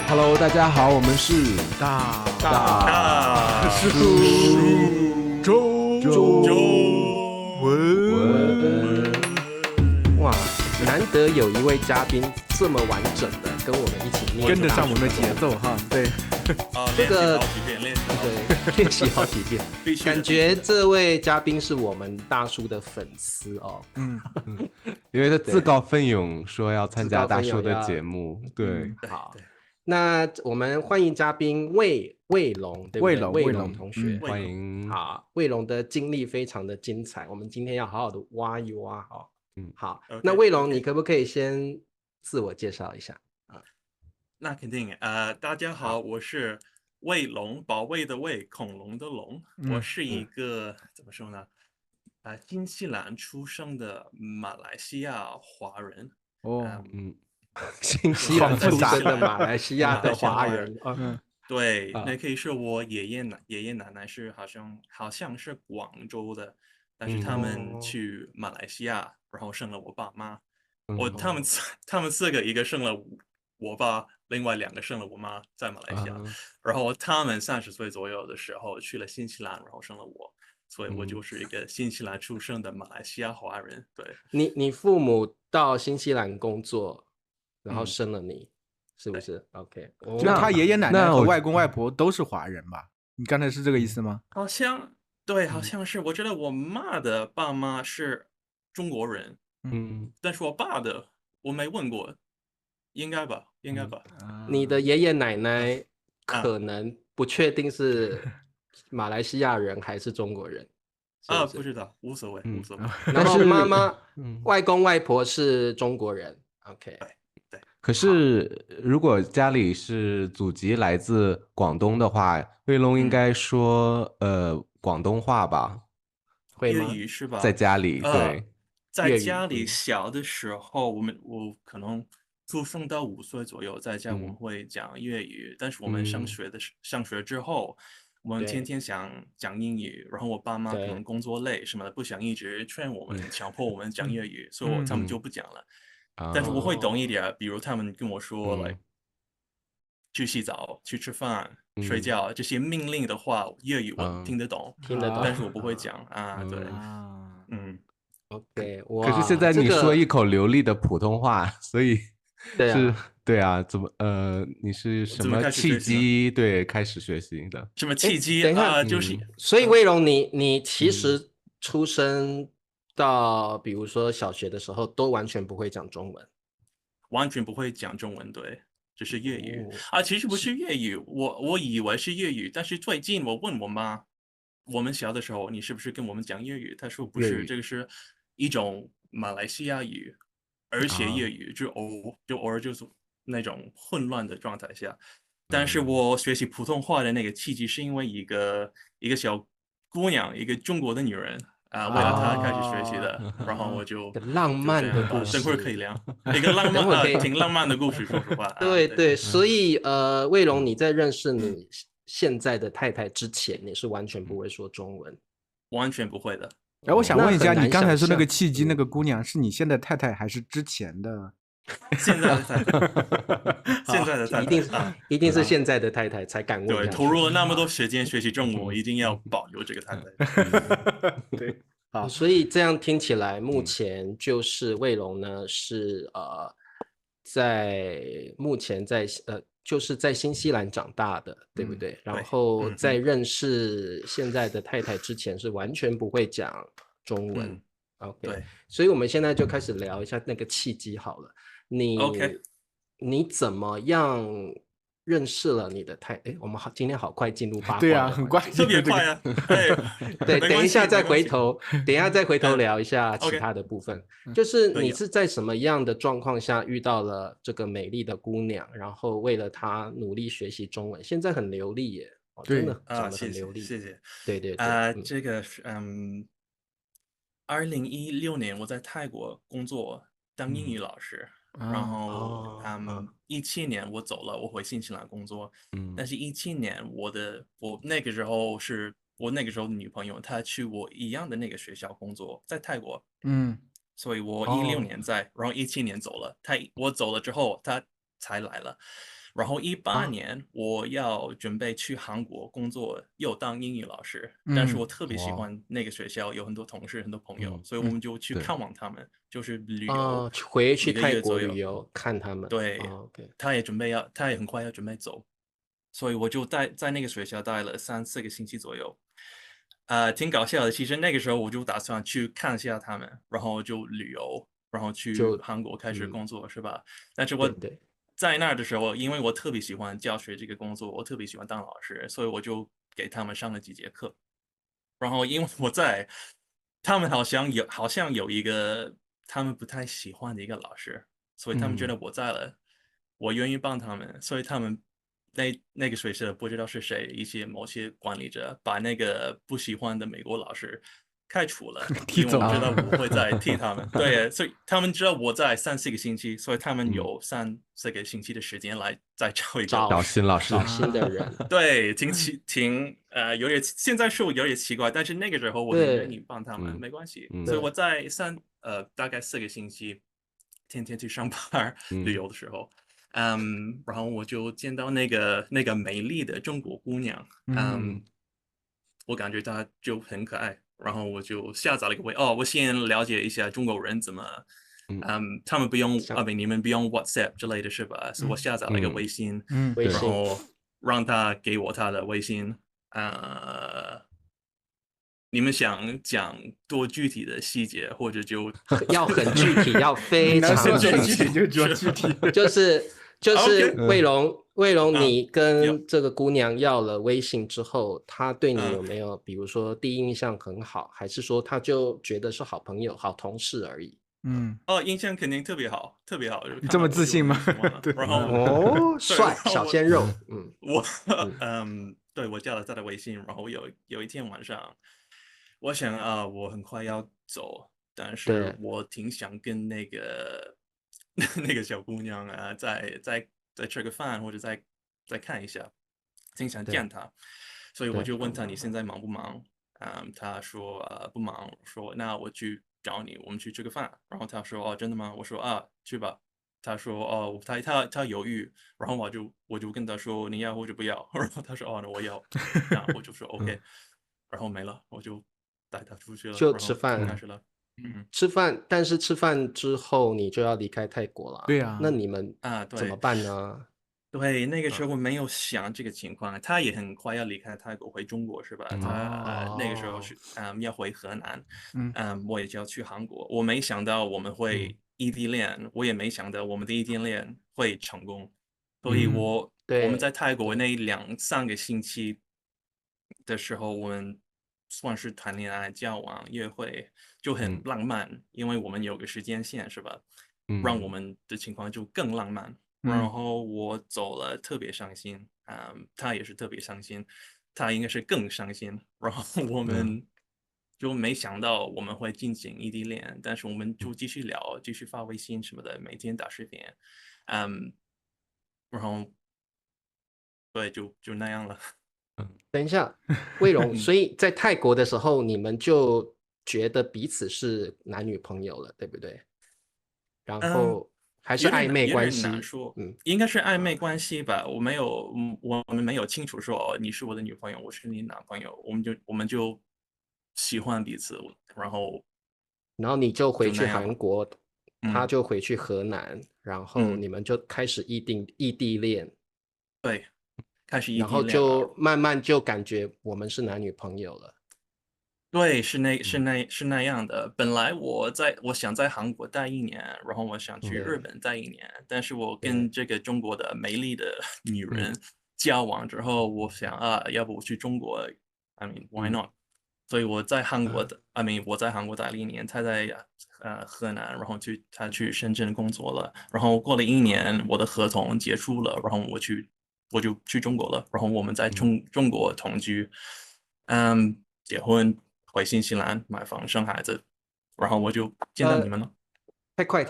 Hello，大家好，我们是大叔周文。哇，难得有一位嘉宾这么完整的跟我们一起念，跟得上我们的节奏哈。对，这个练习好几遍，对练习好几遍，必须的感觉这位嘉宾是我们大叔的粉丝哦。因为他自告奋勇说要参加大叔的节目，对，好，那我们欢迎嘉宾魏龙，对不对？魏龙同学，欢迎。好，魏龙的经历非常的精彩，我们今天要好好的挖一挖哦。好， OK，那魏龙，你可不可以先自我介绍一下？那肯定大家好，我是卫龙，保卫的卫，恐龙的龙。我是一个怎么说呢？新西兰出生的马来西亚华人。新西兰出生的马来西亚的华人。对，那可以是我爷爷奶奶是好像是广州的，但是他们去马来西亚，然后生了我爸妈。他们四个，一个生了我爸，另外2个生了我妈，在马来西亚。然后他们30岁左右的时候去了新西兰，然后生了我，所以我就是一个新西兰出生的马来西亚华人。对，你父母到新西兰工作，然后生了你，是不是 ？OK， 就他爷爷奶奶和外公外婆都是华人吧？你刚才是这个意思吗？好像是。我觉得我妈的爸妈是中国人，但是我爸的我没问过，应该吧。你的爷爷奶奶可能不确定是马来西亚人还是中国人不知道，无所谓。然后妈妈、外公外婆是中国人 ，OK。对。可是如果家里是祖籍来自广东的话，卫龙应该说广东话吧？会吗？粤语是吧？在家里，对，在家里小的时候，我可能出生到5岁左右，在家我们会讲粤语，但是我们上学之后，我们天天想讲英语，然后我爸妈可能工作累什么的，不想一直劝我们、强迫我们讲粤语，所以他们就不讲了。但是我会懂一点，比如他们跟我说去洗澡、去吃饭、睡觉这些命令的话，粤语我听得懂，但是我不会讲对。OK， 可是现在你说一口流利的普通话，所以是，对啊，怎么你是什么契机开始学习的？什么契机？等一下，就是所以卫龙，你其实出生到比如说小学的时候，都完全不会讲中文，完全不会讲中文，对，只是粤语其实不是粤语，我以为是粤语，但是最近我问我妈，我们小的时候你是不是跟我们讲粤语？她说不是，这个是一种马来西亚语，而且粤语就偶尔就是那种混乱的状态下。但是我学习普通话的那个契机是因为一个小姑娘，一个中国的女人为了她开始学习的，然后我就浪漫的故事，等会儿可以聊一个挺浪漫的故事，说实话。对，所以卫龙，你在认识你现在的太太之前，你是完全不会说中文，完全不会的。我想问一下，你刚才说那个契机，那个姑娘是你现在太太还是之前的？现在的太太，现在的太太，一定是现在的太太才敢问。对，投入了那么多时间学习中文，我一定要保留这个太太。对，好，所以这样听起来，目前就是卫龙呢是目前在就是在新西兰长大的，对不对？然后在认识现在的太太之前，是完全不会讲中文。OK， 对，所以我们现在就开始聊一下那个契机好了。你怎么样认识了你的我们今天好快进入八卦，对啊，很快，特别快啊。对，等一下再回头聊一下其他的部分。就是你是在什么样的状况下遇到了这个美丽的姑娘，然后为了她努力学习中文，现在很流利耶，真的讲得很流利。谢谢。对，这个是2016年我在泰国工作当英语老师。然后17年我走了，我回新西兰工作。但是17年我那个时候是我那个时候的女朋友，她去我一样的那个学校工作，在泰国。所以我16年在，然后17年走了。我走了之后，她才来了。然后18年我要准备去韩国工作，又当英语老师，但是我特别喜欢那个学校，有很多同事，很多朋友，所以我们就去看望他们，就是旅游，回去1个泰国月左右旅游看他们。对，okay. 他也很快要准备走，所以我就在那个学校待了3-4个星期左右。挺搞笑的。其实那个时候我就打算去看一下他们，然后就旅游，然后去韩国开始工作，是吧？但是我在那儿的时候，因为我特别喜欢教学这个工作，我特别喜欢当老师，所以我就给他们上了几节课。然后因为他们好像有一个他们不太喜欢的一个老师，所以他们觉得我在了，我愿意帮他们，所以他们那个学校不知道是谁，某些管理者把那个不喜欢的美国老师开除了，因为我知道我会再替他们。对，所以他们知道我在3-4个星期，所以他们有3-4个星期的时间来再找一个找新老师，找新的人。对，有点，现在说有点奇怪，但是那个时候我愿意帮他们，没关系。所以我在大概4个星期，天天去上班旅游的时候。然后我就见到那个美丽的中国姑娘，我感觉她就很可爱，然后我就下载了一个我先了解一下中国人怎么，他们不用你们不用 WhatsApp 之类的是吧？所以我下载了一个微信，然后让他给我他的微信，你们想讲多具体的细节，或者就要很具体，要非常具体，就具体，就是卫龙，你跟这个姑娘要了微信之后，她对你有没有，比如说第一印象很好，还是说她就觉得是好朋友、好同事而已？印象肯定特别好，特别好。你这么自信吗？对，然后帅，小鲜肉。对，我加了他的微信，然后有一天晚上，我想我很快要走，但是我挺想跟那个小姑娘再吃个饭，或者再看一下，挺想见她，所以我就问她你现在忙不忙？她说不忙，说那我去找你，我们去吃个饭。然后她说真的吗？我说去吧。她说她犹豫，然后我就跟她说你要或者不要，然后她说那我要，那我就说 OK，然后没了，我就带她出去了，就吃饭开始了。吃饭，但是吃饭之后你就要离开泰国了。对啊，那你们怎么办呢？对，那个时候我没有想这个情况，他也很快要离开泰国回中国是吧？他那个时候是要回河南，我也就要去韩国。我没想到我们会异地恋，我也没想到我们的异地恋会成功，所以我们在泰国那2-3个星期的时候，我们算是谈恋爱、交往、约会，就很浪漫，因为我们有个时间线是吧？让我们的情况就更浪漫。然后我走了，特别伤心，他也是特别伤心，他应该是更伤心。然后我们就没想到我们会进行异地恋，但是我们就继续聊，继续发微信什么的，每天打视频，然后对，就那样了。等一下，卫龙，所以在泰国的时候，你们就觉得彼此是男女朋友了，对不对？然后还是暧昧关系？难说，应该是暧昧关系吧。我们没有清楚说你是我的女朋友，我是你男朋友，我们就喜欢彼此，然后你就回去韩国，他就回去河南，然后你们就开始异地恋。对，开始异地恋，然后就慢慢就感觉我们是男女朋友了。对，是那样的。本来我想在韩国待1年，然后我想去日本待1年，但是我跟这个中国的美丽的女人交往之后，我想要不我去中国 ，I mean why not？所以我在韩国的我在韩国待了1年，他在河南，然后他去深圳工作了，然后过了1年，我的合同结束了，然后我就去中国了，然后我们在中国同居，结婚。回新西兰买房生孩子，然后我就见到你们了。太快！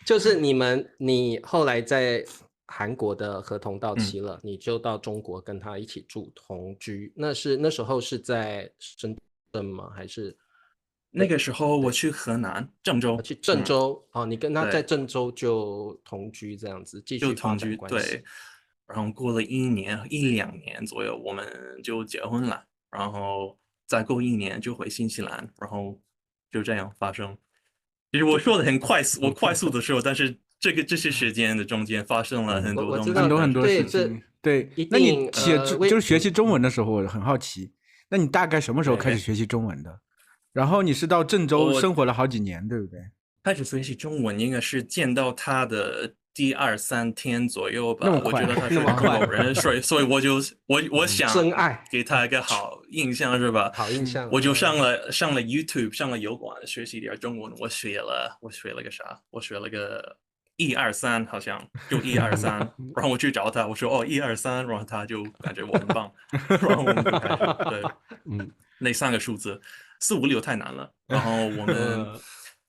就是你后来在韩国的合同到期了，你就到中国跟他一起住同居。那时候是在深圳吗？还是？那个时候我去河南郑州，去郑州哦，你跟他在郑州就同居这样子，继续发展关系。对，然后过了12年左右，我们就结婚了，然后再过1年就回新西兰，然后就这样发生。其实我说的很快速，我快速的说，但是这些时间的中间发生了很多东西，很多事情。对，那你就是学习中文的时候，我很好奇，那你大概什么时候开始学习中文的？然后你是到郑州生活了好几年，对不对？开始学习中文应该是见到他的第2、3天左右吧。我觉得他是中国人，所以我想给他一个好印象，是吧？好印象。我就上了 YouTube， 上了油管学习点中文。我学了个啥？我学了个1、2、3，好像就1、2、3。然后我去找他，我说1、2、3，然后他就感觉我很棒，然后我们就开始对，那3个数字4、5、6太难了。然后我们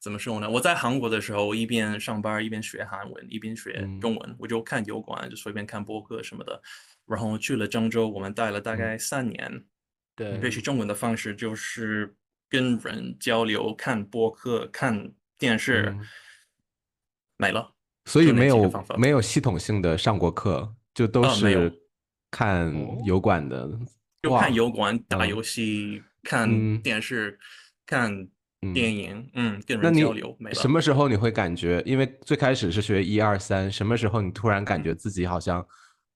怎么说呢？我在韩国的时候，一边上班一边学韩文，一边学中文，我就看油管，就随便看播客什么的。然后去了郑州，我们待了大概3年。对，学习中文的方式就是跟人交流，看播客，看电视，没了。所以没有系统性的上过课，就都是看油管的，就看油管、打游戏、看电视、看电影，跟人交流。没了。什么时候你会感觉？因为最开始是学1、2、3，什么时候你突然感觉自己好像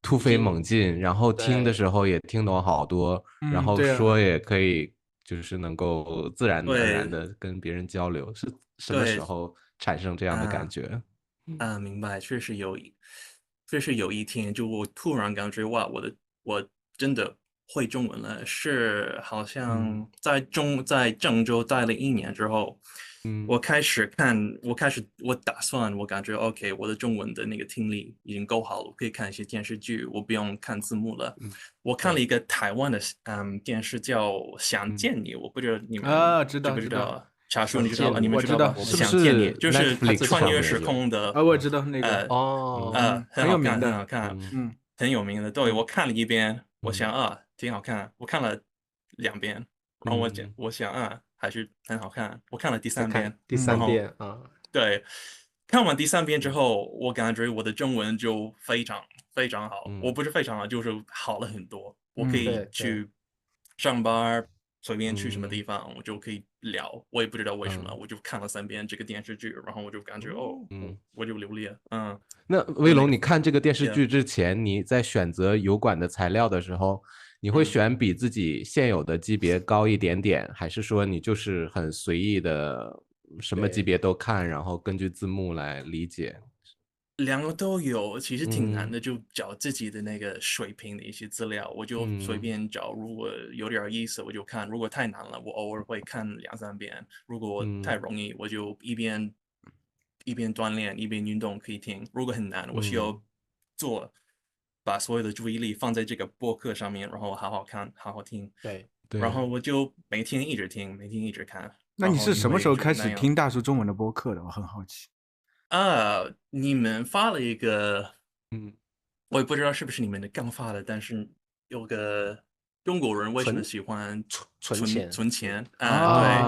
突飞猛进，然后听的时候也听懂好多，然后说也可以，就是能够自然而然的跟别人交流，是什么时候产生这样的感觉？明白，确实有一天，就我突然感觉哇，我真的会中文了，是好像在郑州待了1年之后，我打算，我感觉 OK， 我的中文的那个听力已经够好了，我可以看一些电视剧，我不用看字幕了。我看了一个台湾的电视叫《想见你》，我不知道你们知不知道。茶叔，你知道吗？你们知道吧？想见你，就是穿越时空的。我知道那个。很有名的，很好看。很有名的。对，我看了1遍，我想挺好看。我看了2遍，然后我想还是很好看。我看了第3遍。第3遍对，看完第3遍之后，我感觉我的中文就非常非常好。我不是非常好，就是好了很多。我可以去上班。随便去什么地方，我就可以聊。我也不知道为什么，我就看了3遍这个电视剧，然后我就感觉我就流利了。那威龙，你看这个电视剧之前，你在选择油管的材料的时候，你会选比自己现有的级别高一点点，还是说你就是很随意的，什么级别都看，然后根据字幕来理解？2个都有，其实挺难的，就找自己的那个水平的一些资料，我就随便找，如果有点意思我就看，如果太难了，我偶尔会看2、3遍，如果太容易，我就一边锻炼一边运动可以听，如果很难，我需要把所有的注意力放在这个播客上面，然后好好看，好好听。对，然后我就每天一直听，每天一直看。那你是什么时候开始听大叔中文的播客的？我很好奇。你们发了一个，我也不知道是不是你们的刚发的，但是有个中国人为什么喜欢存钱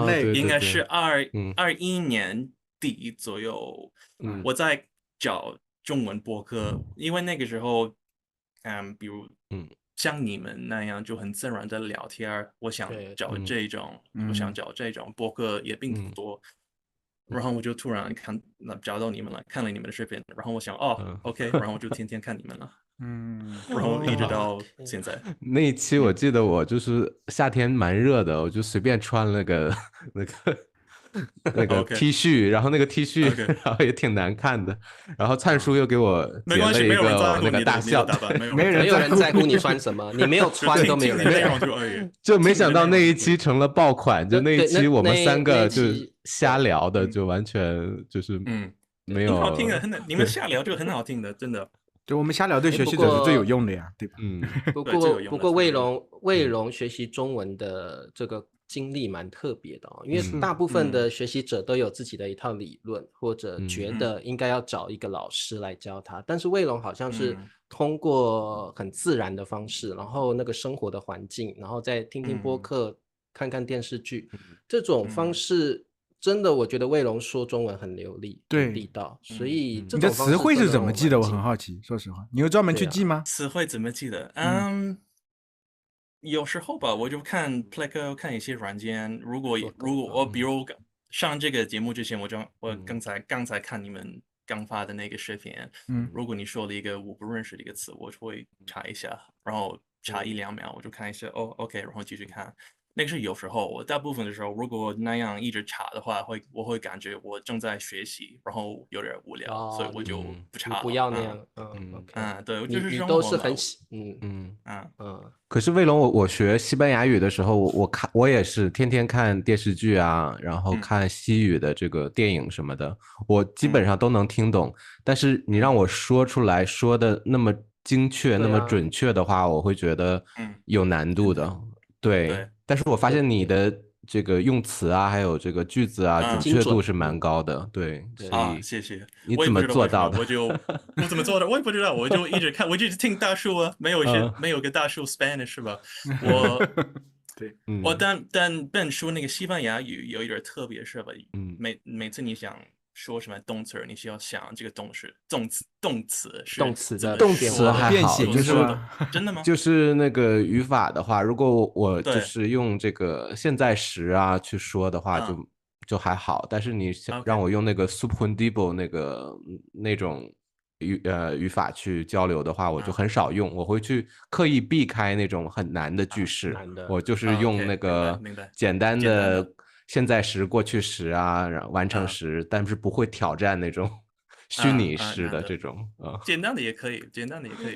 对，应该是21年底左右，我在找中文播客，因为那个时候，比如像你们那样就很自然的聊天，我想找这种播客也并不多。然后我就突然找到你们了，看了你们的视频，然后我想OK，然后我就天天看你们了，然后一直到现在。那一期我记得我就是夏天蛮热的，我就随便穿了个那个 T 恤，然后那个 T 恤然后也挺难看的，然后灿叔又给我截了一个那个大笑，没有人在乎你穿什么，你没有穿都没有人，就没想到那一期成了爆款，就那一期我们3个就瞎聊的，就完全就是没有很好听的，你们瞎聊就很好听的，真的。就我们瞎聊对学习者是最有用的呀，对吧？不过卫龙学习中文的这个经历蛮特别的因为大部分的学习者都有自己的一套理论，或者觉得应该要找一个老师来教他，但是卫龙好像是通过很自然的方式，然后那个生活的环境，然后再听听播客，看看电视剧，这种方式真的我觉得魏龙说中文很流利，很地道，所以这种方式你的词汇是怎么记的？我很好奇，说实话，你有专门去记吗？词汇怎么记的？有时候吧，我就看 Pleco 看一些软件，如果我比如上这个节目之前，我刚才看你们刚发的那个视频，如果你说了一个我不认识的一个词，我就会查一下，然后查1-2秒，我就看一下，OK，然后继续看。那个是有时候，我大部分的时候，如果那样一直查的话，我会感觉我正在学习，然后有点无聊，所以我就不查了。不要那样，对，你都是很可是卫龙，我学西班牙语的时候，我也是天天看电视剧啊，然后看西语的这个电影什么的，我基本上都能听懂。但是你让我说出来说的那么精确、那么准确的话，我会觉得有难度的。对，但是我发现你的这个用词啊，还有这个句子啊，准确度是蛮高的。对，所以谢谢。你怎么做到的？我怎么做的？我也不知道，我就一直看，我就一直听大树啊，没有个大树 Spanish 是吧？但Ben说那个西班牙语有一点特别是吧？每次你想说什么动词，你需要想这个动词还好，就是真的吗？就是那个语法的话，如果我就是用这个现在时啊去说的话，就还好。但是你让我用那个 subjuntivo 那种语法去交流的话，我就很少用，我会去刻意避开那种很难的句式，我就是用那个简单的现在时、过去时啊，然后完成时，但是不会挑战那种虚拟式的这种简单的也可以，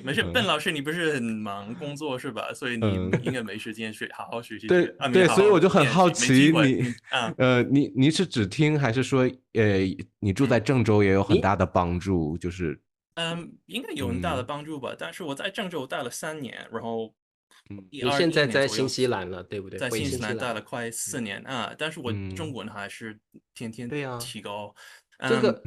没事。笨老师，你不是很忙工作是吧？所以你应该没时间好好学习。对，所以我就很好奇你是只听还是说你住在郑州也有很大的帮助？就是应该有很大的帮助吧。但是我在郑州待了3年，然后你现在在新西兰了，对不对？在新西兰待了快4年啊，但是我中文还是天天提高。这个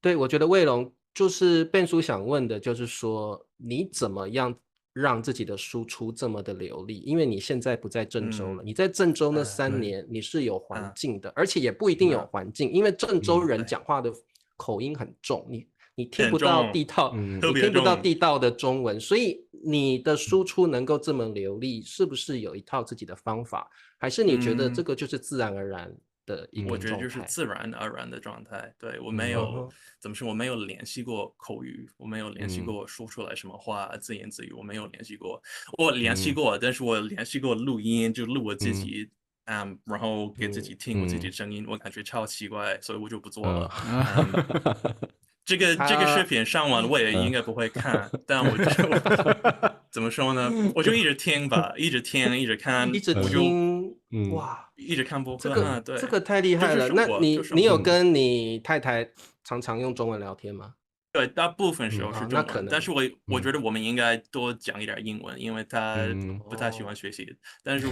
对，我觉得卫龙就是Ben叔想问的，就是说你怎么样让自己的输出这么的流利？因为你现在不在郑州了，你在郑州那3年你是有环境的，而且也不一定有环境，因为郑州人讲话的口音很重，你听不到地道，你听不到地道的中文，所以你的输出能够这么流利，是不是有一套自己的方法？还是你觉得这个就是自然而然的一个状态？我觉得就是自然而然的状态。对，我没有怎么说，我没有练习过口语，我没有练习过说出来什么话自言自语，我没有练习过。我练习过，但是我练习过录音，就录我自己。然后给自己听我自己的声音，我感觉超奇怪，所以我就不做了。这个视频上完我也应该不会看，但我就怎么说呢？我就一直听吧，一直听，一直看，一直听，哇，一直看播客。对，这个太厉害了。那你有跟你太太常常用中文聊天吗？对，大部分时候是中文，但是我觉得我们应该多讲一点英文，因为他不太喜欢学习。但是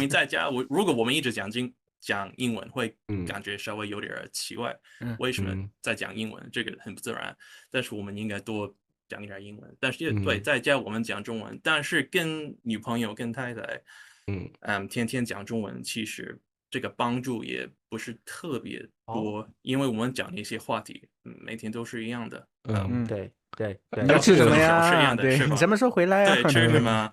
在家，如果我们一直讲英文，会感觉稍微有点奇怪。为什么在讲英文？这个很不自然。但是我们应该多讲一点英文。但是对，在家我们讲中文，但是跟女朋友、跟太太，天天讲中文，其实这个帮助也不是特别多，因为我们讲的一些话题，每天都是一样的。对，你要吃什么呀？对，你什么时候回来呀？对，吃什么？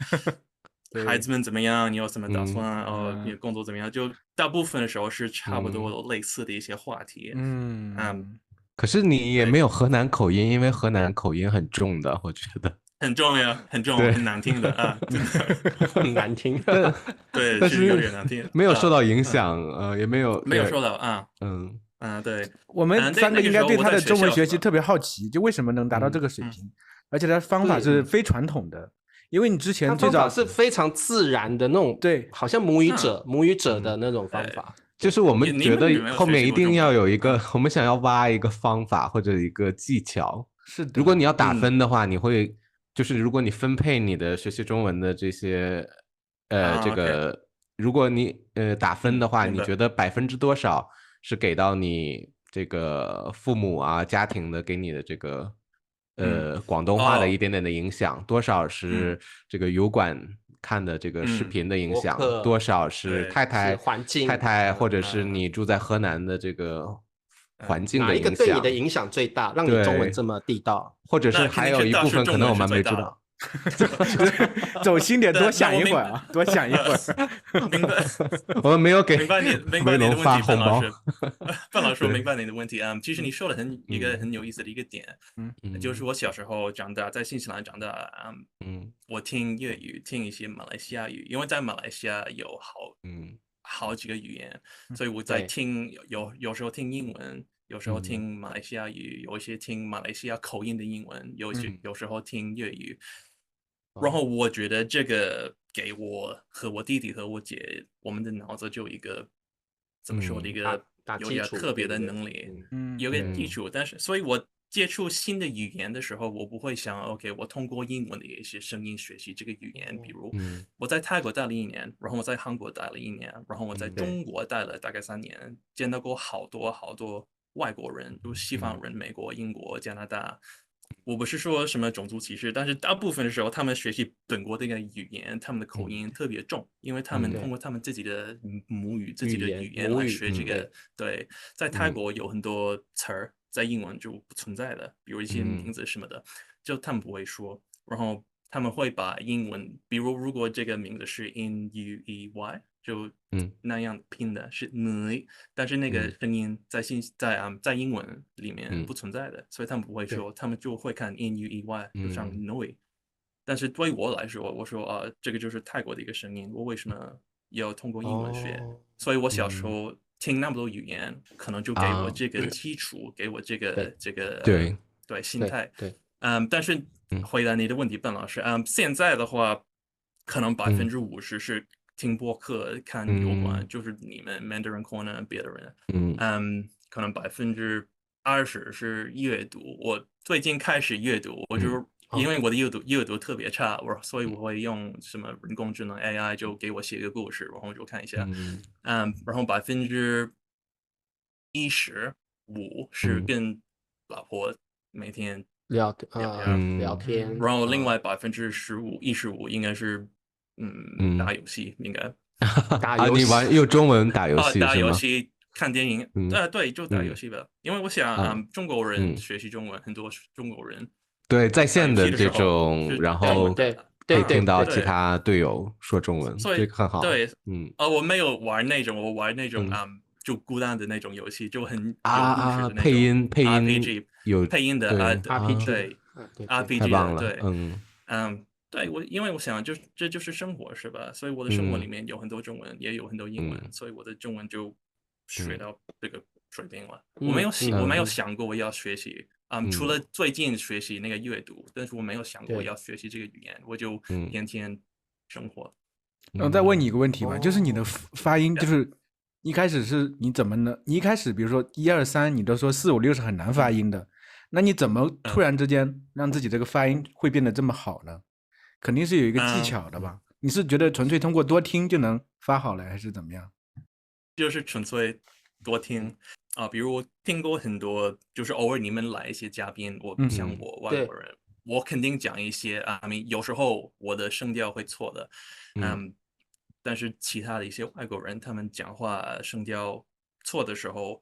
孩子们怎么样？你有什么打算？你工作怎么样？就大部分的时候是差不多类似的一些话题。可是你也没有河南口音，因为河南口音很重的，我觉得很重呀，很重，很难听的啊，很难听。对，但是有点难听，没有受到影响，也没有受到啊，对，我们3个应该对他的中文学习特别好奇，就为什么能达到这个水平，而且他方法是非传统的。因为你之前最早是非常自然的那种，对，好像母语者的那种方法。就是我们觉得后面一定要有一个，我们想要挖一个方法或者一个技巧。是的。如果你要打分的话，你会就是如果你分配你的学习中文的这些这个，如果你打分的话，你觉得多少是给到你这个父母啊家庭的给你的这个广东话的一点点的影响，多少是这个油管看的这个视频的影响，多少是太太环境太太，或者是你住在河南的这个环境的影响，哪一个对你的影响最大，让你中文这么地道？或者是还有一部分可能我们没知道。走心点，多想一会儿啊，多想一会儿。明白，我们没有给明白你的问题，红包。范老师，我明白你的问题啊。其实你说了一个很有意思的一个点，就是我小时候长大在新西兰长大，我听粤语，听一些马来西亚语，因为在马来西亚有好几个语言，所以我在听有时候听英文。有时候听马来西亚语，有一些听马来西亚口音的英文，有时候听粤语。然后我觉得这个给我和我弟弟和我姐，我们的脑子就有一个怎么说的一个有点特别的能力，有个基础。但是，所以我接触新的语言的时候，我不会想 ，OK， 我通过英文的一些声音学习这个语言。比如我在泰国待了1年，然后我在韩国待了1年，然后我在中国待了大概3年，见到过好多外国人，就是西方人，美国、英国、加拿大。我不是说什么种族歧视，但是大部分的时候，他们学习本国的一个语言，他们的口音特别重，因为他们通过他们自己的母语、自己的语言来学这个。对，在泰国有很多词儿在英文就不存在的，比如一些名字什么的，就他们不会说，然后他们会把英文，比如果这个名字是 N-U-E-Y。就那样拼的是 N，但是那个声音在英文里面不存在的，所以他们不会说，他们就会看 N-U-E-Y，就像 Noi。但是对于我来说，我说这个就是泰国的一个声音，我为什么要通过英文学？所以我小时候听那么多语言，可能就给我这个基础，给我这个对心态。但是回答你的问题，笨老师，现在的话，可能50%是听播客看有关，就是你们 Mandarin Corner 别的人，可能20%是阅读。我最近开始阅读，我就是因为我的阅读特别差，所以我会用什么人工智能 AI 就给我写个故事，然后我就看一下，然后15%是跟老婆每天聊天，然后另外15%应该是打游戏，应该打游戏。你用中文打游戏打游戏、看电影，对，就打游戏吧。因为我想，中国人学习中文，很多中国人对在线的这种，然后对听到其他队友说中文，所以很好。对，我没有玩那种，我玩那种就孤单的那种游戏，就很有故事的那种配音 RPG，有配音的RPG，对 RPG，太棒了，对，对因为我想这就是生活是吧？所以我的生活里面有很多中文，也有很多英文，所以我的中文就学到这个水平了。我没有想过我要学习，除了最近学习那个阅读，但是我没有想过要学习这个语言，我就天天生活。再问你一个问题吧，就是你的发音，就是一开始是你怎么呢？你一开始比如说1、2、3，你都说4、5、6是很难发音的，那你怎么突然之间让自己这个发音会变得这么好呢？肯定是有一个技巧的吧？你是觉得纯粹通过多听就能发好了，还是怎么样？就是纯粹多听比如我听过很多，就是偶尔你们来一些嘉宾，像我外国人，我肯定讲一些有时候我的声调会错的，但是其他的一些外国人，他们讲话声调错的时候，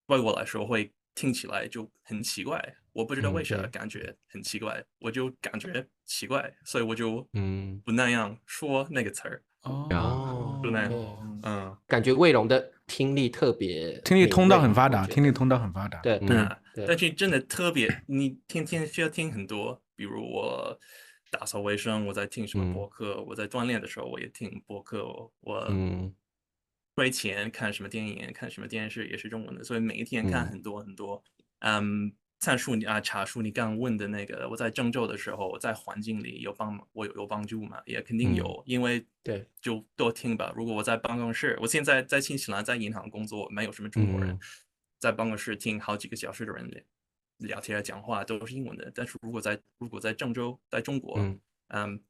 对我来说会听起来就很奇怪，我不知道为啥感觉很奇怪，我就感觉奇怪，所以我就不那样说那个词儿。不那样，感觉魏龙的听力特别，听力通道很发达，听力通道很发达。对，但是真的特别，你天天需要听很多，比如我打扫卫生，我在听什么播客，我在锻炼的时候我也听播客，我睡前看什么电影，看什么电视也是中文的，所以每一天看很多很多。查叔你刚刚问的那个，我在郑州的时候，在环境里有帮助吗？也肯定有，因为就多听吧。如果我在办公室，我现在在新西兰在银行工作，没有什么中国人，在办公室听好几个小时的人聊天讲话都是英文的。但是如果在郑州，在中国，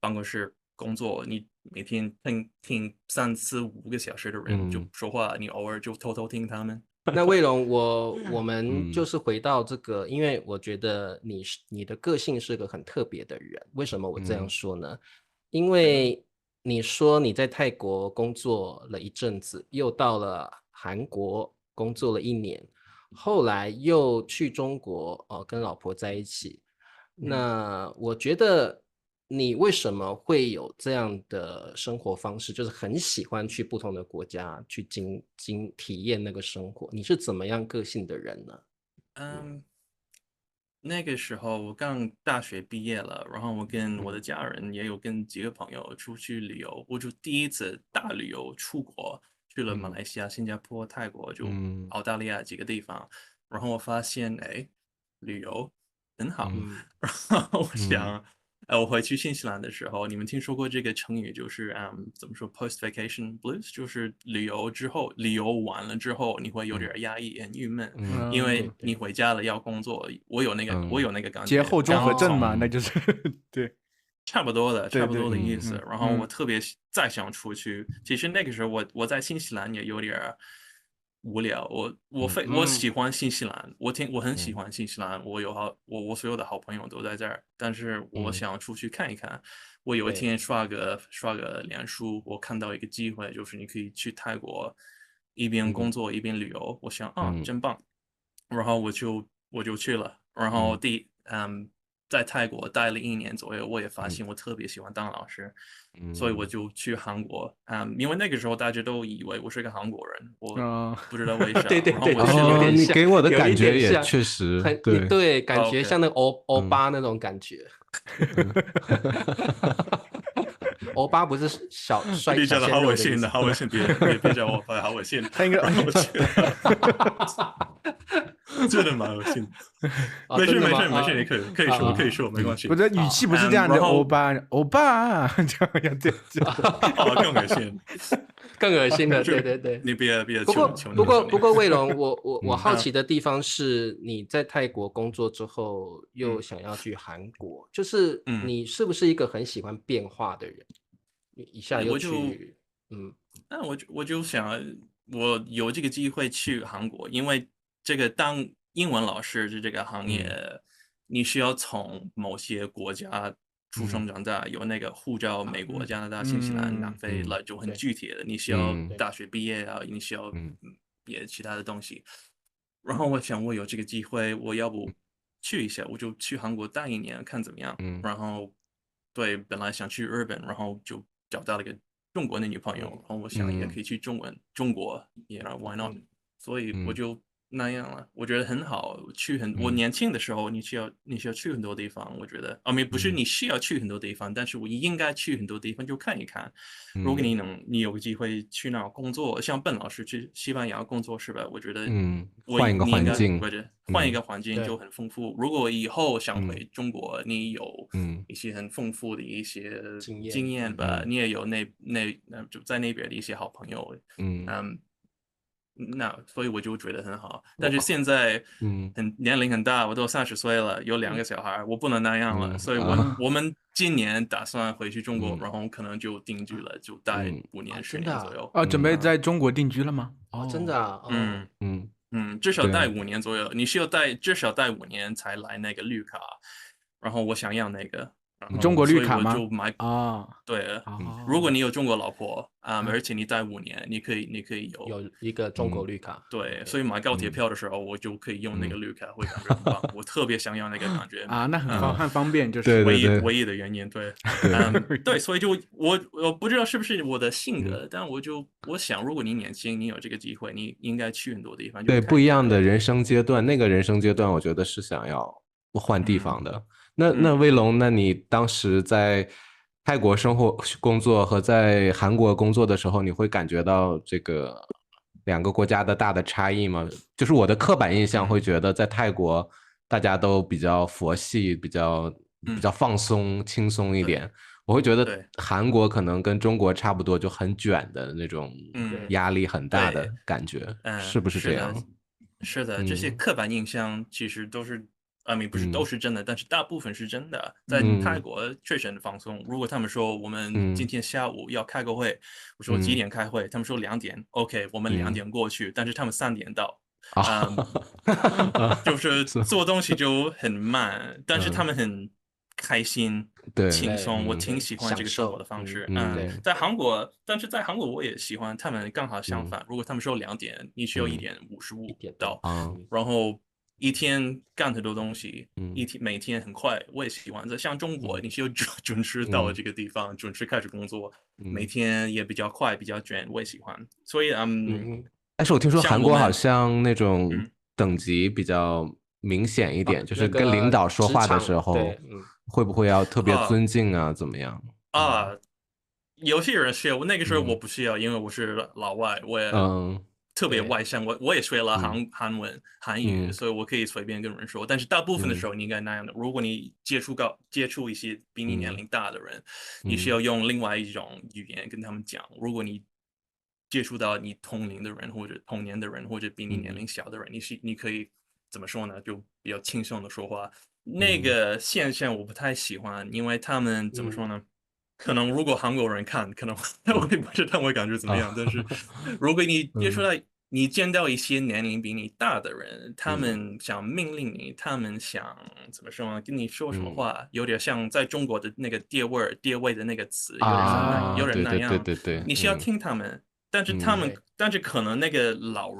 办公室工作，你每天听3、4、5个小时的人就说话，你偶尔就偷偷听他们。那魏龙，我们就是回到这个，因为我觉得你的个性是个很特别的人。为什么我这样说呢？因为你说你在泰国工作了一阵子，又到了韩国工作了1年，后来又去中国跟老婆在一起。那我觉得你为什么会有这样的生活方式，就是很喜欢去不同的国家去体验那个生活？你是怎么样个性的人呢？那个时候我刚大学毕业了，然后我跟我的家人也有跟几个朋友出去旅游，我就第一次大旅游出国，去了马来西亚、新加坡、泰国，就澳大利亚几个地方，然后我发现旅游很好，然后我想。我回去新西兰的时候，你们听说过这个成语，就是怎么说 post vacation blues， 就是旅游完了之后，你会有点压抑、很郁闷，因为你回家了要工作。我有那个感觉。节后综合症嘛，那就是对，差不多的意思。然后我特别再想出去。其实那个时候我在新西兰也有点无聊，我喜欢新西兰，我很喜欢新西兰，我所有的好朋友都在这儿，但是我想出去看一看。我有一天刷个脸书，我看到一个机会，就是你可以去泰国一边工作一边旅游，我想真棒，然后我就去了，然后在泰国待了1年左右，我也发现我特别喜欢当老师，所以我就去韩国。因为那个时候大家都以为我是个韩国人，我不知道为啥。对，你给我的感觉也确实对，感觉像那个欧巴那种感觉。欧巴不是帅你讲的好恶心的，好恶心，别叫我好恶心。他应该真的蛮恶心的。没事，你可以说，没关系。不是语气不是这样的，欧巴这样对，更恶心，更恶心的，对。你别不过卫龙，我好奇的地方是，你在泰国工作之后又想要去韩国，就是你是不是一个很喜欢变化的人？一下又去，我就想，我有这个机会去韩国，因为这个当英文老师的这个行业，你需要从某些国家出生长大，有那个护照，美国、加拿大、新西兰、南非了，就很具体的，你需要大学毕业啊，你需要别其他的东西。然后我想，我有这个机会，我要不去一下，我就去韩国待1年，看怎么样。然后对，本来想去日本，然后就找到了一个中国的女朋友，然后我想也可以去中国，why not？所以我就那样了。我觉得很好，我年轻的时候，你需要去很多地方。我觉得，不是你需要去很多地方，但是我应该去很多地方就看一看。如果你有个机会去那工作，像笨老师去西班牙工作是吧？我觉得，换一个环境，或者换一个环境就很丰富。如果以后想回中国，你有一些很丰富的一些经验吧，你也有就在那边的一些好朋友，所以我就觉得很好。但是现在年龄很大，我都30岁了，有2个小孩，我不能那样了。所以我们今年打算回去中国，然后可能就定居了，就待5年10年左右。准备在中国定居了吗？真的啊。至少待5年左右。你需要至少待5年才来那个绿卡，然后我想要那个。中国绿卡吗？所以我就买对，如果你有中国老婆而且你待5年，你可以有一个中国绿卡。对，所以买高铁票的时候，我就可以用那个绿卡，会感觉很棒。我特别想要那个感觉那很方便，就是唯一的原因。对，对，所以就我不知道是不是我的性格，但我想，如果你年轻，你有这个机会，你应该去很多地方。对，不一样的人生阶段，那个人生阶段，我觉得是想要换地方的。那威龙，那你当时在泰国生活工作和在韩国工作的时候，你会感觉到这个2个国家的大的差异吗？就是我的刻板印象会觉得在泰国大家都比较佛系，比较放松轻松一点。我会觉得韩国可能跟中国差不多，就很卷的那种压力很大的感觉，是不是这样？是的，这些刻板印象其实都是不是都是真的，但是大部分是真的。在泰国确实很放松。如果他们说我们今天下午要开个会，我说几点开会？他们说2点 ，OK， 我们2点过去，但是他们3点到。就是做东西就很慢，但是他们很开心、轻松，我挺喜欢这个生活的方式。在韩国，但是在韩国我也喜欢，他们刚好相反。如果他们说2点，你需要1点55到，然后一天干很多东西，每天很快，我也喜欢。像中国，你需要准时到这个地方，准时开始工作，每天也比较快，比较卷，我也喜欢。所以但是我听说韩国好像那种等级比较明显一点，就是跟领导说话的时候，会不会要特别尊敬啊？怎么样？有些人需要，那个时候我不需要，因为我是老外，我也特别外向，我也学了韩语，所以我可以随便跟人说。但是大部分的时候你应该那样的。如果你接触一些比你年龄大的人，你需要用另外一种语言跟他们讲。如果你接触到你同龄的人或者同年的人或者比你年龄小的人，你可以怎么说呢？就比较轻松的说话。那个现象我不太喜欢，因为他们怎么说呢？可能如果韩国人看，可能我也不知道他们会感觉怎么样。但是如果你见到一些年龄比你大的人，他们想命令你，他们想怎么说呢？跟你说什么话，有点像在中国的那个跌位的那个词，有点那样。对，你需要听他们。但是可能那个老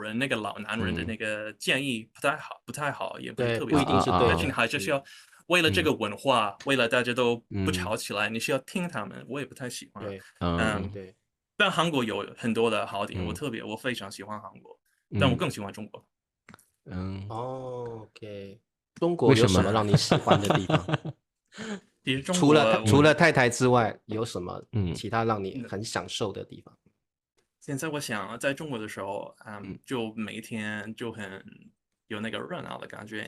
男人的那个建议不太好，也不是特别好，但是你还是需要为了这个文化，为了大家都不吵起来，你需要听他们。我也不太喜欢。对。但韩国有很多的好点，我非常喜欢韩国，但我更喜欢中国。OK， 中国有什么让你喜欢的地方？其实除了太太之外，有什么其他让你很享受的地方？现在我想在中国的时候，就每一天就很有那个热闹的感觉。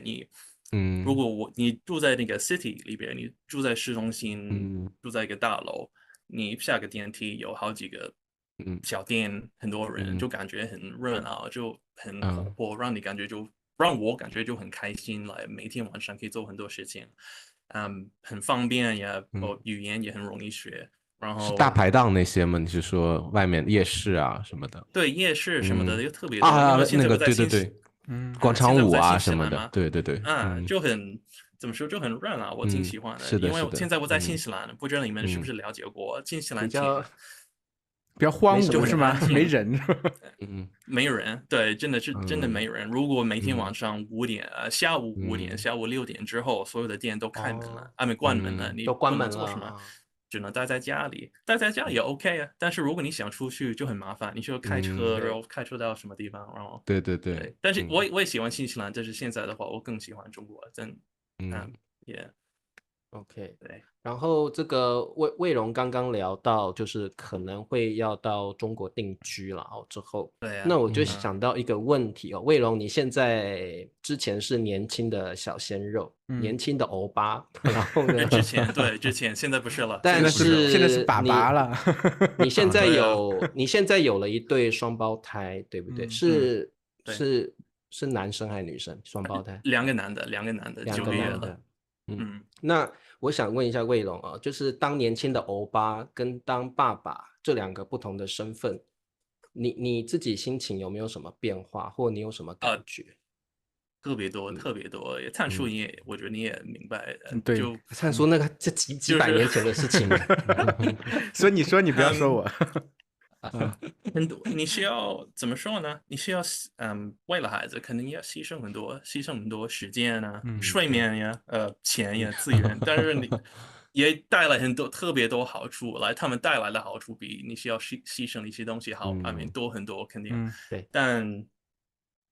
如果你住在那个 city 里边，你住在市中心，住在一个大楼，你下个电梯有好几个小店，很多人，就感觉很热闹，就很活泼，让我感觉就很开心，每天晚上可以做很多事情，很方便，语言也很容易学。然后是大排档那些吗？你是说外面夜市啊什么的？对，夜市什么的又特别多，因为现在对，广场舞啊什么的，对，就很怎么说就很热闹，我挺喜欢的。因为现在我在新西兰，不知道你们是不是了解过新西兰比较荒芜是吗？没人，没人，对，真的没人。如果每天晚上下午5点、下午6点之后，所有的店都开门了，关门了，你都关门做什么？只能待在家里，待在家里也 OK 啊。但是如果你想出去就很麻烦，你需要开车，然后开车到什么地方，然后对。但是我也喜欢新西兰，但是现在的话，我更喜欢中国。也 OK， 对。然后这个魏荣刚刚聊到，就是可能会要到中国定居了之后，对啊。那我就想到一个问题魏荣，你现在之前是年轻的小鲜肉，年轻的欧巴，然后呢？之前现在不是了，但是现在是爸爸了。你现在有了一对双胞胎，对不对？是男生还是女生？双胞胎？2个男的，9个月了。那我想问一下魏荣就是当年轻的欧巴跟当爸爸这2个不同的身份，你自己心情有没有什么变化，或你有什么感觉？特别多，灿叔我觉得你也明白，对，就灿叔那个这几百年前的事情，所以你说你不要说我。很多，你需要怎么说呢？你需要为了孩子，可能要牺牲很多时间啊、睡眠呀、钱呀、资源，但是你也带来特别多好处。他们带来的好处比你需要牺牲的一些东西好，多很多，肯定。对，但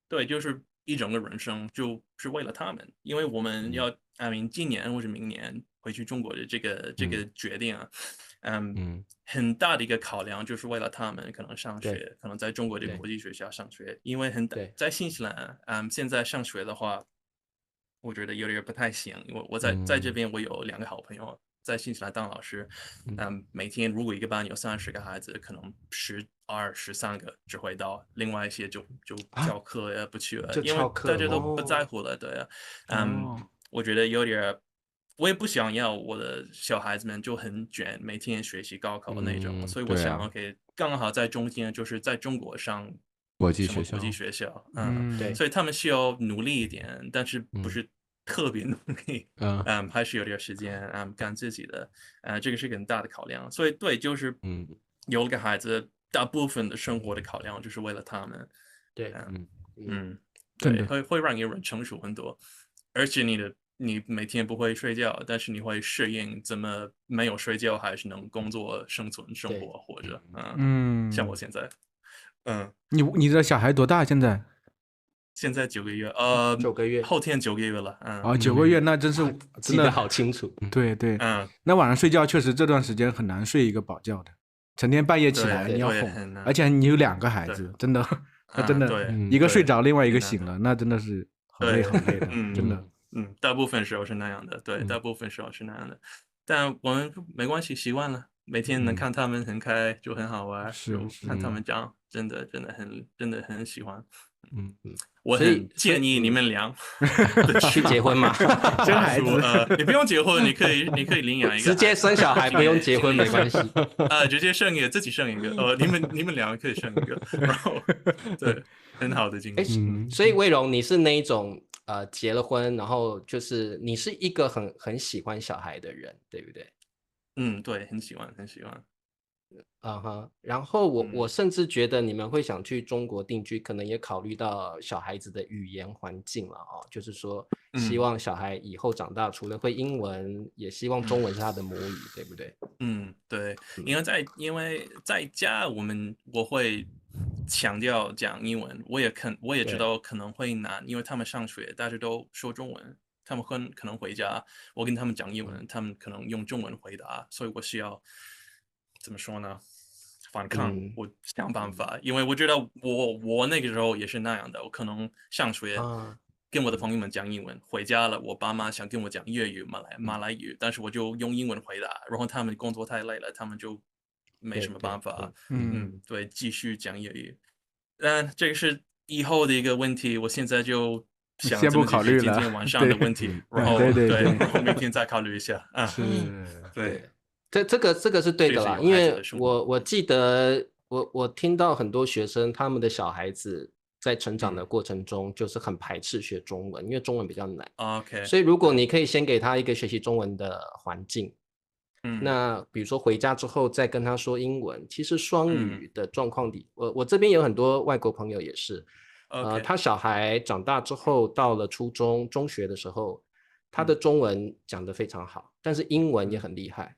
对，就是一整个人生就是为了他们，因为我们要今年或者明年回去中国的这个决定啊。很大的一个考量就是为了他们可能上学，可能在中国的国际学校上学，因为在新西兰，现在上学的话，我觉得有点不太行。因为我在这边，我有2个好朋友在新西兰当老师，每天如果一个班有30个孩子，可能12、13个只会到，另外一些就教课呀不去了，因为大家都不在乎了，对啊，我觉得有点。我也不想要我的小孩子们就很卷，每天学习高考的那种，所以我想 OK， 刚好在中间，就是在中国上国际学校，对，所以他们需要努力一点，但是不是特别努力，还是有点时间干自己的，这个是个很大的考量。所以对，就是有了个孩子，大部分的生活的考量就是为了他们。对，对，会让一个人成熟很多，而且你每天不会睡觉，但是你会适应怎么没有睡觉还是能工作、生存、生活活着。像我现在，你的小孩多大现在？现在9个月，9个月，后天9个月了。9个月，那真是记得好清楚。对，那晚上睡觉确实这段时间很难睡一个饱觉的，成天半夜起来你要哄，而且你有2个孩子，真的，那真的一个睡着，另外一个醒了，那真的是好累好累的，真的。大部分时候是那样的，对，大部分时候是那样的，但我们没关系，习惯了，每天能看他们很开就很好玩，就看他们长，真的很喜欢。我很建议你们俩去结婚嘛，生孩子，你不用结婚，你可以领养一个，直接生小孩，不用结婚没关系。直接生一个，自己生一个，你们两个可以生一个，然后对，很好的经历。所以魏荣，你是那一种结了婚，然后就是你是一个很喜欢小孩的人，对不对？对，很喜欢。然后我甚至觉得你们会想去中国定居，可能也考虑到小孩子的语言环境了就是说希望小孩以后长大除了会英文，也希望中文是他的母语，对不对？对，因为在家我会强调讲英文，我也知道可能会难，因为他们上学大家都说中文，他们可能回家我跟他们讲英文，他们可能用中文回答，所以我需要怎么说呢？反抗，我想办法，因为我觉得我那个时候也是那样的，我可能上学跟我的朋友们讲英文，回家了，我爸妈想跟我讲粤语、马来语，但是我就用英文回答，然后他们工作太累了，他们就没什么办法，对，继续讲粤语。这个是以后的一个问题，我现在就想先不考虑了，今天晚上的问题，然后然后明天再考虑一下对。这个是对的啦，因为我记得我听到很多学生他们的小孩子在成长的过程中就是很排斥学中文，因为中文比较难。所以如果你可以先给他一个学习中文的环境，那比如说回家之后再跟他说英文，其实双语的状况里，我这边有很多外国朋友也是，他小孩长大之后到了初中、中学的时候，他的中文讲得非常好，但是英文也很厉害。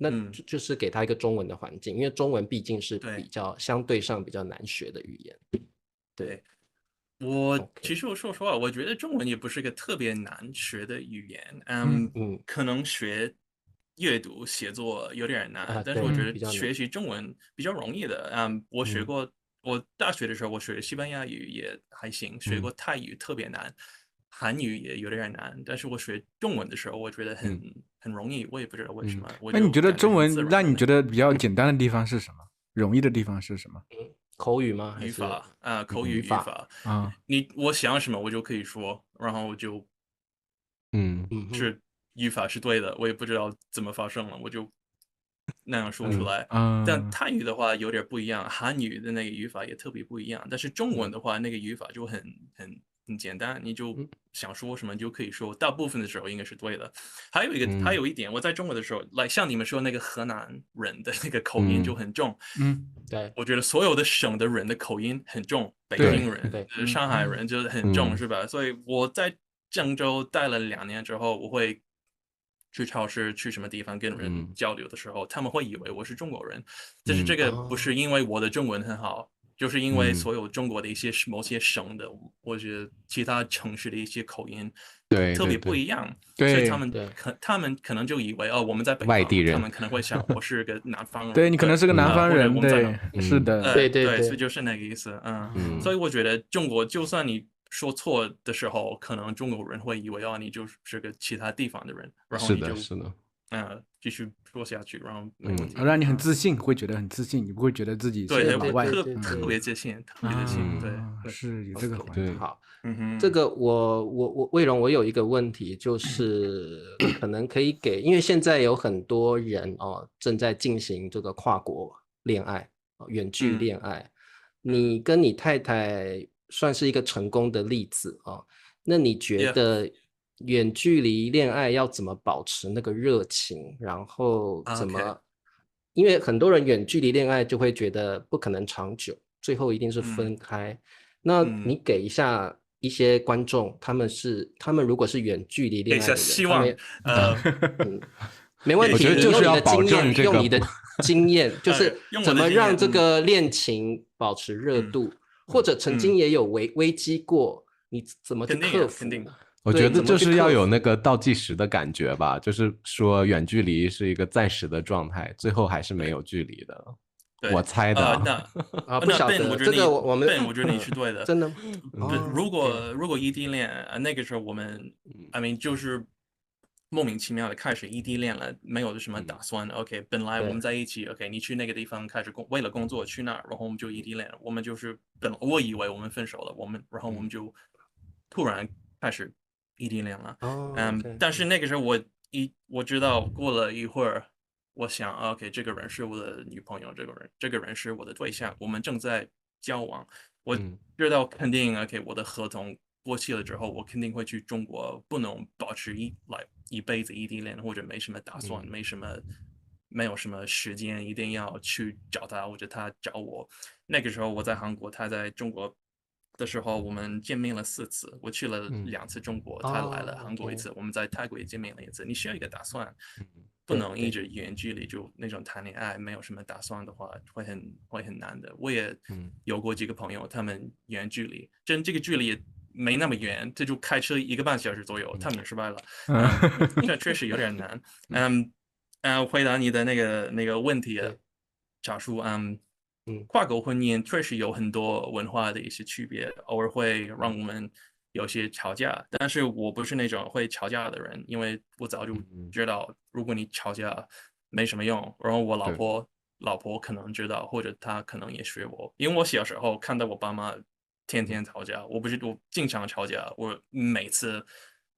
那就是给他一个中文的环境，因为中文毕竟是比较相对上比较难学的语言。对，其实我说实话，我觉得中文也不是一个特别难学的语言，可能学阅读写作有点难，但是我觉得学习中文比较容易的。我学过，我大学的时候我学西班牙语也还行，学过泰语特别难。韩语也有点难，但是我学中文的时候，我觉得很容易，我也不知道为什么。那你觉得中文让你觉得比较简单的地方是什么？容易的地方是什么？口语吗？语法口语语法我想什么我就可以说，然后就是语法是对的，我也不知道怎么发生了，我就那样说出来。但泰语的话有点不一样，韩语的那个语法也特别不一样，但是中文的话那个语法就很简单，你就想说什么就可以说，大部分的时候应该是对的。还有一点，我在中文的时候，像你们说那个河南人的那个口音就很重。对，我觉得所有的省的人的口音很重，北京人、上海人就是很重，是吧？所以我在郑州待了2年之后，我会去超市去什么地方跟人交流的时候，他们会以为我是中国人，但是这个不是因为我的中文很好。就是因为所有中国的某些省的，我觉得其他城市的一些口音特别不一样，所以他们可能就以为我们在北方，外地人，他们可能会想我是个南方人，对你可能是个南方人，对，是的，对，所以就是那个意思，所以我觉得中国就算你说错的时候，可能中国人会以为你就是个其他地方的人，然后你就是的。继续说下去，然后让你很自信，会觉得很自信，你不会觉得自己是老外，特别自信，特别自信，对，是有这个环境。好，这个我魏荣，我有一个问题，就是可能可以给，因为现在有很多人正在进行这个跨国恋爱，远距恋爱，你跟你太太算是一个成功的例子那你觉得远距离恋爱要怎么保持那个热情，然后怎么，因为很多人远距离恋爱就会觉得不可能长久，最后一定是分开。那你给一下一些观众，他们如果是远距离恋爱的人，希望，没问题，我觉得就是要保证这个，用你的经验，就是怎么让这个恋情保持热度，或者曾经也有危机过，你怎么去克服？我觉得就是要有那个倒计时的感觉吧，就是说远距离是一个暂时的状态，最后还是没有距离的。我猜的不晓得这个我觉得你是对的，真的。如果异地恋，那个时候我们就是莫名其妙的开始异地恋了，没有什么打算。OK， 本来我们在一起 ，OK， 你去那个地方开始为了工作去那儿，然后我们就异地恋了。我们就是我以为我们分手了，然后我们就突然开始异地恋了。但是那个时候我知道过了一会儿。我想 ，OK， 这个人是我的女朋友，这个人是我的对象，我们正在交往。我知道肯定 ，OK， 我的合同过期了之后，我肯定会去中国，不能保持一辈子异地恋，或者没什么打算，没有什么时间，一定要去找他或者他找我。那个时候我在韩国，他在中国的时候，我们见面了4次，我去了2次中国，他来了韩国1次，我们在泰国也见面了1次。你需要一个打算。不能一直远距离就那种谈恋爱，没有什么打算的话，会很难的。我也有过几个朋友，他们远距离，这个距离也没那么远，这就开车1个半小时左右，他们也失败了。这确实有点难。回答你的那个问题，查出跨国婚姻确实有很多文化的一些区别，偶尔会让我们有些吵架，但是我不是那种会吵架的人，因为我早就知道，如果你吵架没什么用。然后我老婆可能知道，或者她可能也学我，因为我小时候看到我爸妈天天吵架，我经常吵架，我每次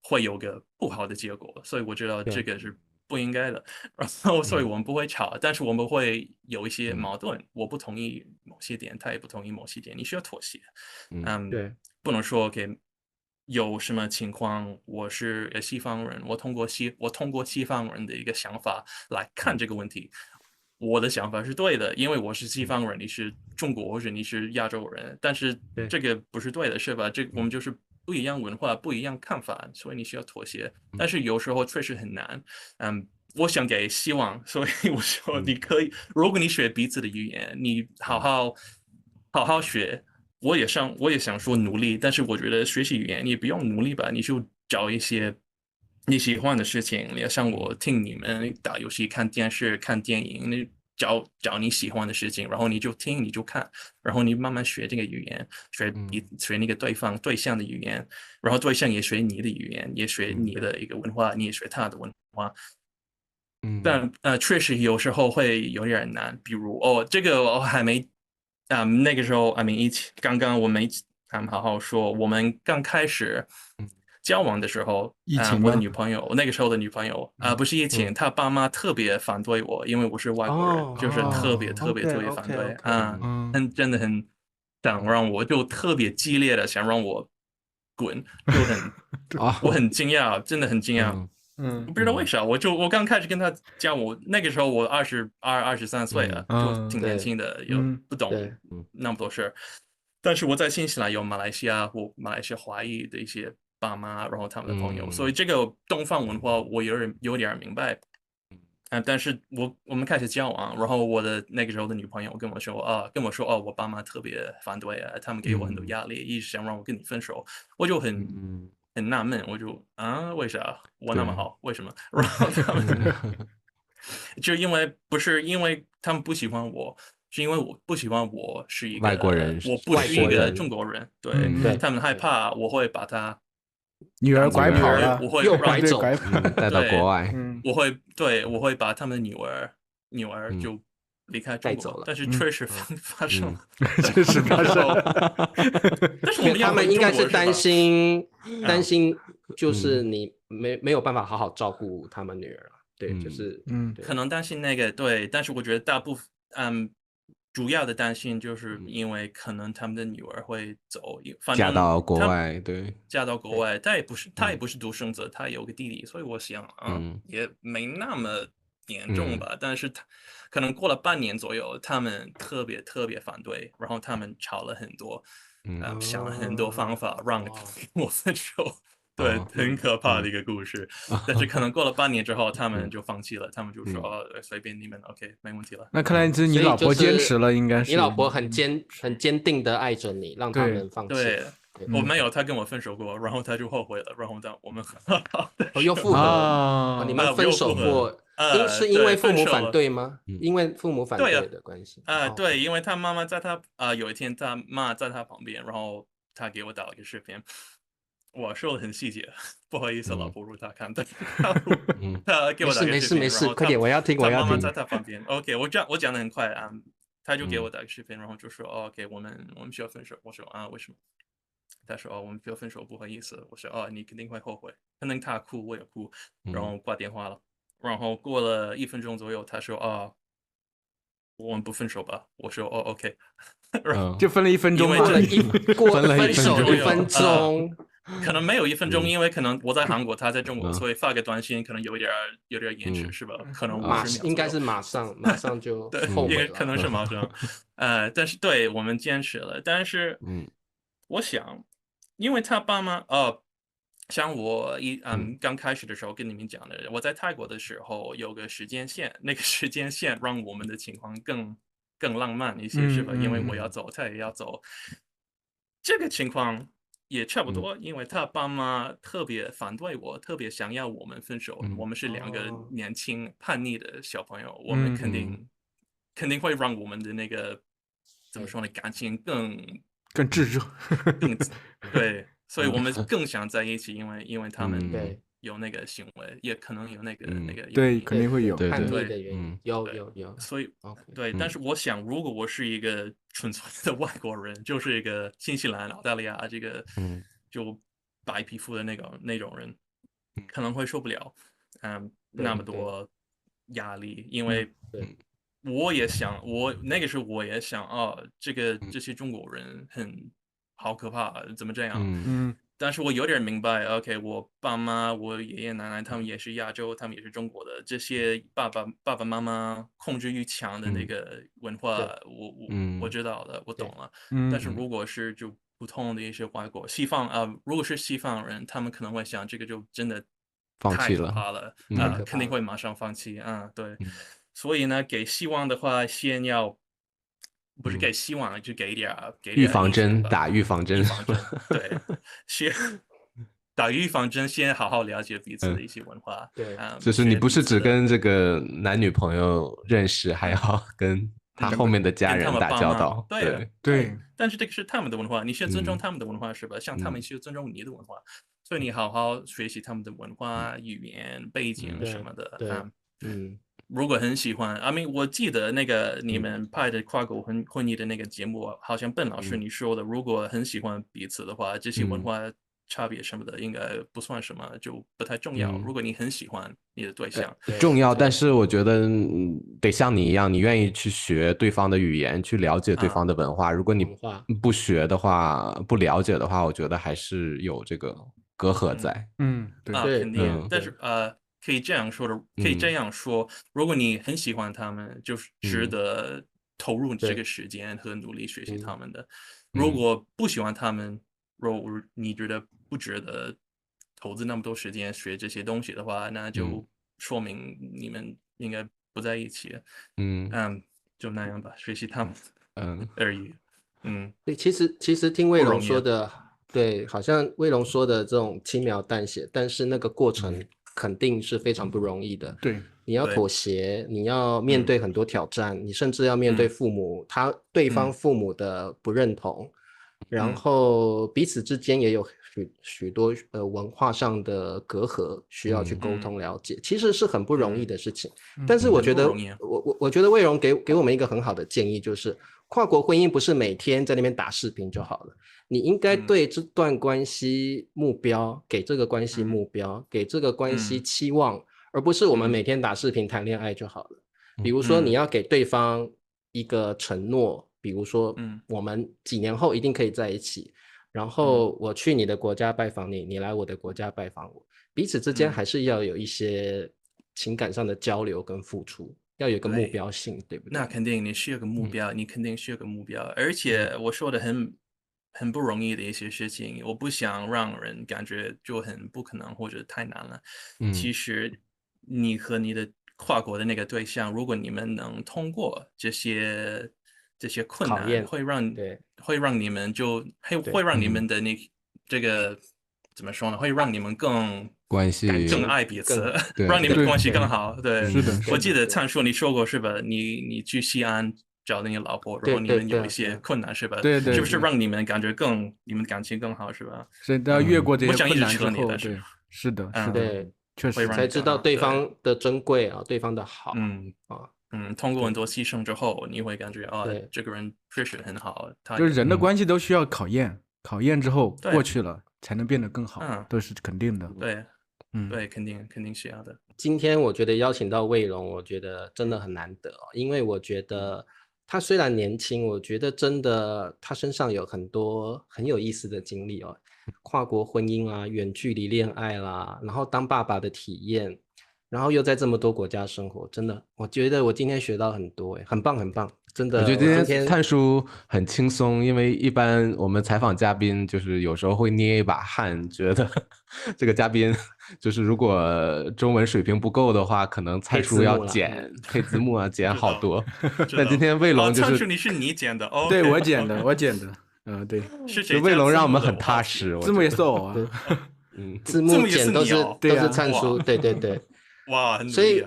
会有个不好的结果，所以我知道这个是不应该的。然后所以我们不会吵，但是我们会有一些矛盾，我不同意某些点，他也不同意某些点，你需要妥协。对，不能说给。有什么情况？我是西方人，我通过西方人的一个想法来看这个问题，我的想法是对的，因为我是西方人，你是中国或者你是亚洲人，但是这个不是对的，是吧？我们就是不一样文化，不一样看法，所以你需要妥协。但是有时候确实很难。我想给希望，所以我说你可以，如果你学彼此的语言，你好好学。我也想说努力，但是我觉得学习语言你不用努力吧，你就找一些你喜欢的事情，也像我听你们打游戏、看电视、看电影，你找你喜欢的事情，然后你就听你就看，然后你慢慢学这个语言，学那个对象的语言，然后对象也学你的语言，也学你的一个文化，你也学他的文化。但确实有时候会有点难，比如这个我还没。那个时候刚刚我没好好说，我们刚开始交往的时候，我的女朋友，那个时候的女朋友不是疫情，她爸妈特别反对我，因为我是外国人，就是特别反对真的很想让我就特别激烈的想让我滚，就我很惊讶，真的很惊讶。不知道为啥，我刚开始跟他交往，那个时候我22、23岁啊，就挺年轻的，又不懂那么多事儿。但是我在新西兰有马来西亚华裔的一些爸妈，然后他们的朋友，所以这个东方文化我有点明白。但是我们开始交往，然后我的那个时候的女朋友跟我说我爸妈特别反对啊，他们给我很多压力，一直想让我跟你分手，我就很纳闷，我就为啥我那么好，为什么？然后他们就不是因为他们不喜欢我，是因为我不喜欢我是一个外国人，我不是一个中国人，对，他们害怕我会把他女儿拐跑了，我会又拐走，带到国外，我会把他们的女儿就离开中国了，但是确实发生了，确实发生了。但是他们应该是担心，就是你没有办法好好照顾他们女儿，对，就是可能担心那个对，但是我觉得大部分主要的担心就是因为可能他们的女儿会走，反正嫁到国外，对，嫁到国外，他也不是独生子，他有个弟弟，所以我想也没那么严重吧。但是他可能过了半年左右，他们特别反对，然后他们吵了很多，想了很多方法让我分手。对，很可怕的一个故事。但是可能过了半年之后，他们就放弃了，他们就说随便你们 ，OK， 没问题了。那看来是你老婆坚持了，应该是你老婆很坚定的爱着你，让他们放弃。对，我没有，他跟我分手过，然后他就后悔了，然后我们又复合，你们分手过，是因为父母反对吗？因为父母反对的关系。对，因为他妈妈在他有一天他妈在他旁边，然后他给我打了一个视频。我说的很细节，不好意思，老婆如他看，但是他给我打个视频，没事，快点，我要听。他妈妈在他旁边 ，OK， 我讲的很快啊，他就给我打个视频，然后就说 OK， 我们需要分手。我说为什么？他说我们需要分手，不好意思。我说你肯定会后悔。可能他哭，我也哭，然后挂电话了。然后过了1分钟左右，他说我们不分手吧？我说OK， 就分了1分钟，分了1分钟。可能没有1分钟，因为可能我在韩国，他在中国，所以发个短信可能有点延迟，是吧？可能50秒。应该是马上就后悔了。也可能是马上。但是对我们坚持了，但是我想，因为他爸妈像我刚开始的时候跟你们讲的，我在泰国的时候有个时间线，那个时间线让我们的情况更浪漫一些，是吧？因为我要走，他也要走，这个情况也差不多，因为他爸妈特别反对我，特别想要我们分手。我们是2个年轻叛逆的小朋友，我们肯定会让我们的那个怎么说呢，感情更炙热，对，所以我们更想在一起，因为他们有那个行为，也可能有那个对，肯定会有叛逆的原因，有，所以对，但是我想，如果我是一个纯粹的外国人，就是一个新西兰、澳大利亚这个就白皮肤的那种人，可能会受不了那么多压力，因为我也想，那个时候我也想这些中国人好可怕，怎么这样？但是我有点明白 ，OK， 我爸妈、我爷爷奶奶他们也是亚洲，他们也是中国的，这些爸爸妈妈控制欲强的那个文化，我知道了，我懂了。但是如果是就普通的一些外国如果是西方人，他们可能会想这个就真的太可怕了，肯定会马上放弃对。所以呢，给希望的话，先要不是给希望，就给一点预防针，打预防针。对，先打预防针，先好好了解彼此的一些文化。对，就是你不是只跟这个男女朋友认识，还要跟他后面的家人打交道。对。但是这个是他们的文化，你需要尊重他们的文化，是吧？像他们需要尊重你的文化，所以你好好学习他们的文化、语言、背景什么的。如果很喜欢我记得那个你们拍的跨国婚姻的那个节目，好像笨老师你说的，如果很喜欢彼此的话，这些文化差别什么的应该不算什么，就不太重要。如果你很喜欢你的对象，重要，但是我觉得得像你一样，你愿意去学对方的语言，去了解对方的文化。如果你不学的话，不了解的话，我觉得还是有这个隔阂在。对，肯定。但是可以这样说，如果你很喜欢他们，就是值得投入这个时间和努力学习他们的。如果不喜欢他们，如果你觉得不值得投资那么多时间学这些东西的话，那就说明你们应该不在一起。就那样吧，学习他们而已。对，其实听魏龙说的，对，好像魏龙说的这种轻描淡写，但是那个过程肯定是非常不容易的。对，你要妥协，你要面对很多挑战，你甚至要面对父母，对方父母的不认同，然后彼此之间也有许多文化上的隔阂需要去沟通了解，其实是很不容易的事情。但是我觉得，我觉得魏荣给我们一个很好的建议，就是跨国婚姻不是每天在那边打视频就好了。你应该对这段关系目标，给这个关系目标，给这个关系期望，而不是我们每天打视频谈恋爱就好了。比如说你要给对方一个承诺，比如说我们几年后一定可以在一起，然后我去你的国家拜访你，你来我的国家拜访我，彼此之间还是要有一些情感上的交流跟付出，要有一个目标性，对不对？那肯定，你需要个目标，你肯定需要个目标。而且我说的很不容易的一些事情，我不想让人感觉就很不可能或者太难了。其实你和你的跨国的那个对象，如果你们能通过这些困难，会让你们会让你们的这个怎么说呢？会让你们关系更爱彼此，让你们关系更好。对，是的。我记得灿叔你说过是吧？你去西安找你老婆，然后你们有一些困难是吧？对，是不是让你们感觉你们感情更好是吧？是都要越过这些困难之后，对，是的，对，确实才知道对方的珍贵啊，对方的好。通过很多牺牲之后，你会感觉这个人确实很好。就是人的关系都需要考验，考验之后过去了才能变得更好，都是肯定的。对，对，肯定是要的。今天我觉得邀请到魏龙，我觉得真的很难得因为我觉得他虽然年轻，我觉得真的他身上有很多很有意思的经历跨国婚姻啊，远距离恋爱啦，然后当爸爸的体验，然后又在这么多国家生活，真的，我觉得我今天学到很多很棒很棒，真的。我觉得今天灿叔很轻松，因为一般我们采访嘉宾就是有时候会捏一把汗，觉得这个嘉宾就是如果中文水平不够的话，可能灿叔要配字幕啊，剪好多。但今天魏龙就是灿叔你剪的对，我剪的，对，是魏龙让我们很踏实，字幕也是我啊，字幕剪都是灿叔，对。哇，所以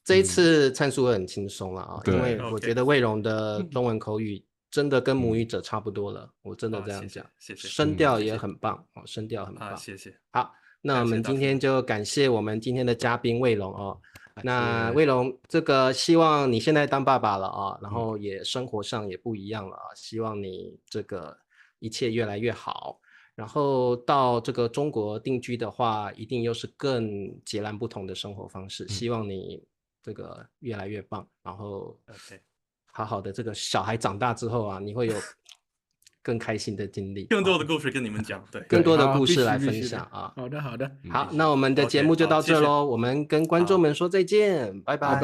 这一次灿叔很轻松了因为我觉得魏龙的中文口语真的跟母语者差不多了，我真的这样讲，谢谢，声调也很棒声调很棒，谢谢。好，那我们今天就感谢我们今天的嘉宾魏龙那魏龙，这个希望你现在当爸爸了然后也生活上也不一样了希望你这个一切越来越好。然后到这个中国定居的话，一定又是更截然不同的生活方式。希望你这个越来越棒，然后好好的这个小孩长大之后你会有更开心的经历，更多的故事跟你们讲，对，更多的故事来分享好的，好，那我们的节目就到这喽，我们跟观众们说再见，拜拜。